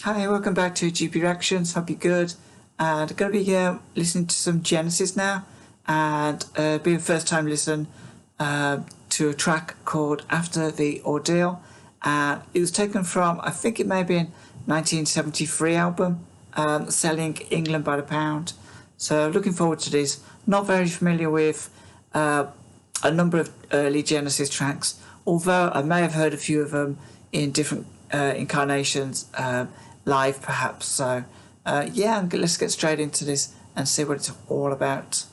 Hi, welcome back to GP Reactions. Hope you're good. And I'm going to be listening to some Genesis now, and be a first time listen to a track called After the Ordeal. It was taken from, I think it may be in 1973 album, Selling England by the Pound. So looking forward to this. Not very familiar with a number of early Genesis tracks, although I may have heard a few of them in different incarnations. Live perhaps. So let's get straight into this and see what it's all about.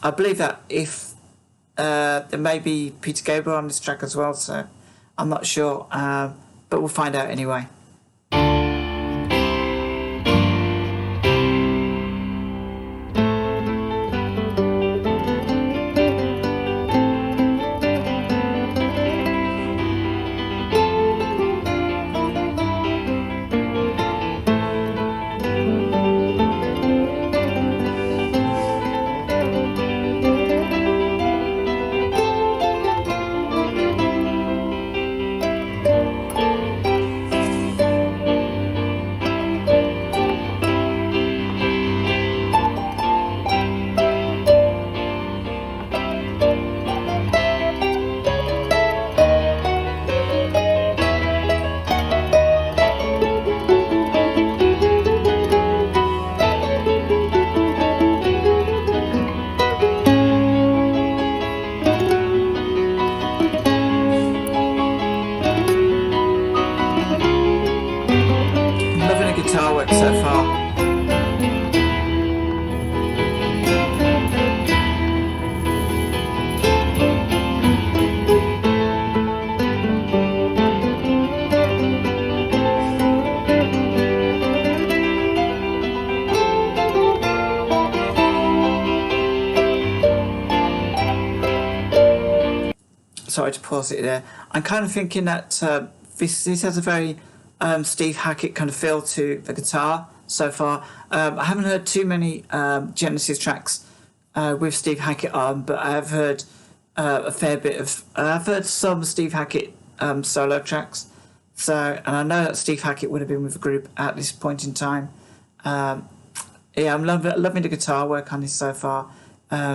I believe that if there may be Peter Gabriel on this track as well, so I'm not sure, but we'll find out anyway. Loving the guitar work so far. Sorry to pause it there. I'm kind of thinking that this has a very Steve Hackett kind of feel to the guitar so far. I haven't heard too many Genesis tracks with Steve Hackett on, but I have heard a fair bit of. I've heard some Steve Hackett solo tracks. So, and I know that Steve Hackett would have been with the group at this point in time. I'm loving the guitar work on this so far.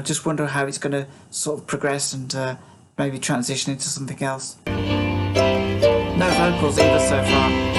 Just wonder how it's going to sort of progress and maybe transition into something else. No vocals either so far.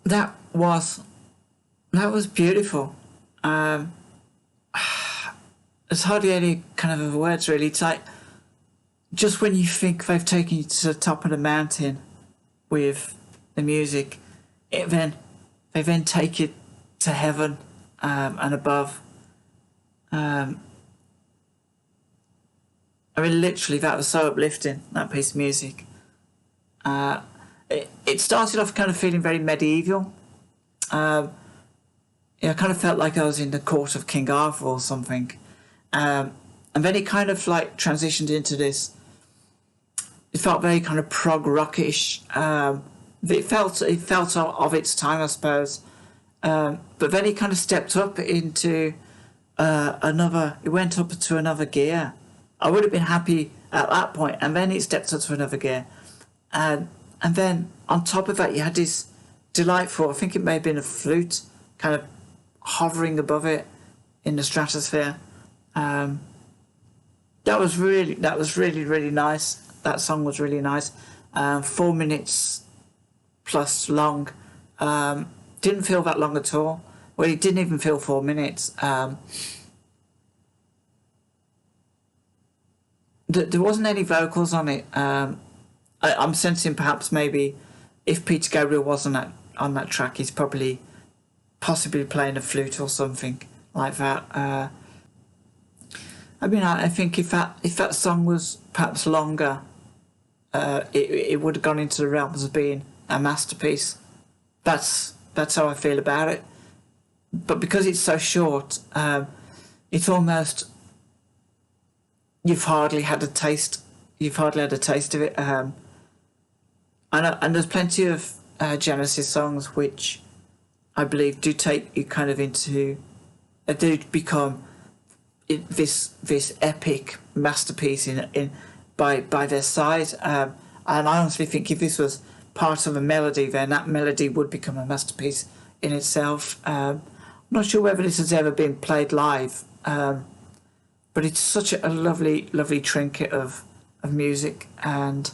that was beautiful. There's hardly any kind of words really. It's like just when you think they've taken you to the top of the mountain with the music, they then take you to heaven and above. I mean, literally, that was so uplifting, that piece of music. It started off kind of feeling very medieval. I kind of felt like I was in the court of King Arthur or something. And then it kind of like transitioned into this. It felt very kind of prog rockish. It felt of its time, I suppose. But then it kind of stepped up into another. It went up to another gear. I would have been happy at that point, and then it stepped up to another gear, and then on top of that, you had this delightful. I think it may have been a flute, kind of hovering above it in the stratosphere. That was really really nice. That song was really nice. 4 minutes plus long. Didn't feel that long at all. Well, it didn't even feel 4 minutes. There wasn't any vocals on it. I'm sensing perhaps maybe if Peter Gabriel wasn't on that track, he's possibly playing a flute or something like that. I mean, I think if that song was perhaps longer, it would have gone into the realms of being a masterpiece. That's how I feel about it. But because it's so short, it's almost you've hardly had a taste of it. And there's plenty of Genesis songs which I believe do take you kind of into, do become this epic masterpiece in by their side. And I honestly think if this was part of a melody, then that melody would become a masterpiece in itself. I'm not sure whether this has ever been played live, but it's such a lovely trinket of music, and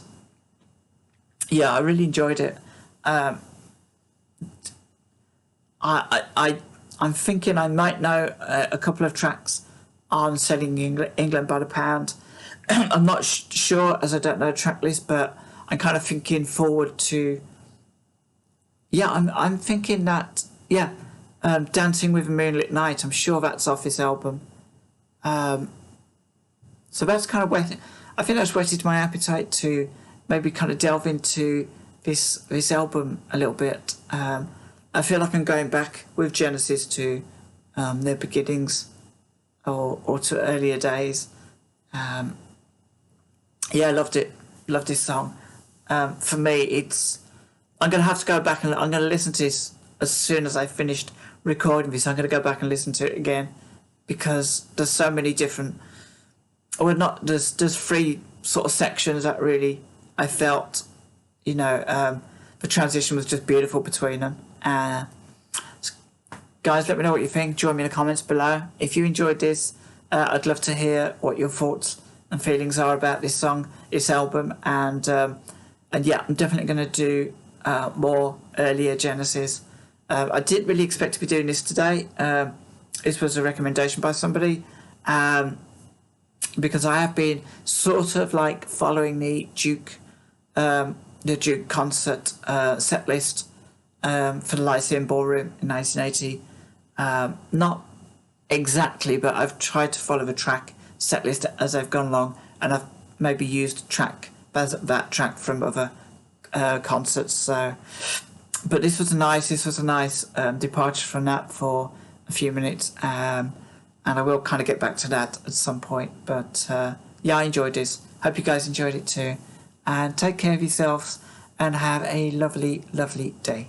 yeah, I really enjoyed it. I'm thinking I might know a couple of tracks on Selling England by the Pound. I'm not sure, as I don't know the track list, but I'm kind of thinking forward to. Yeah, I'm thinking that Dancing with a Moonlit Night. I'm sure that's off this album. So that's kind of I think that's whetted my appetite to maybe kind of delve into this album a little bit. I feel like I'm going back with Genesis to their beginnings or to earlier days. I loved it. Loved this song. For me, I'm going to have to go back and I'm going to listen to this as soon as I finished recording this. I'm going to go back and listen to it again because there's so many different. There's 3 sort of sections that really I felt, the transition was just beautiful between them. Guys, let me know what you think. Join me in the comments below. If you enjoyed this, I'd love to hear what your thoughts and feelings are about this song, this album, and yeah, I'm definitely going to do more earlier Genesis. I didn't really expect to be doing this today. This was a recommendation by somebody, because I have been sort of like following the Duke concert set list for the Lyceum Ballroom in 1980. Not exactly, but I've tried to follow the track set list as I've gone along, and I've maybe used that track from other concerts. So, but this was a nice departure from that for a few minutes, and I will kind of get back to that at some point. But yeah, I enjoyed this. Hope you guys enjoyed it too, and take care of yourselves and have a lovely day.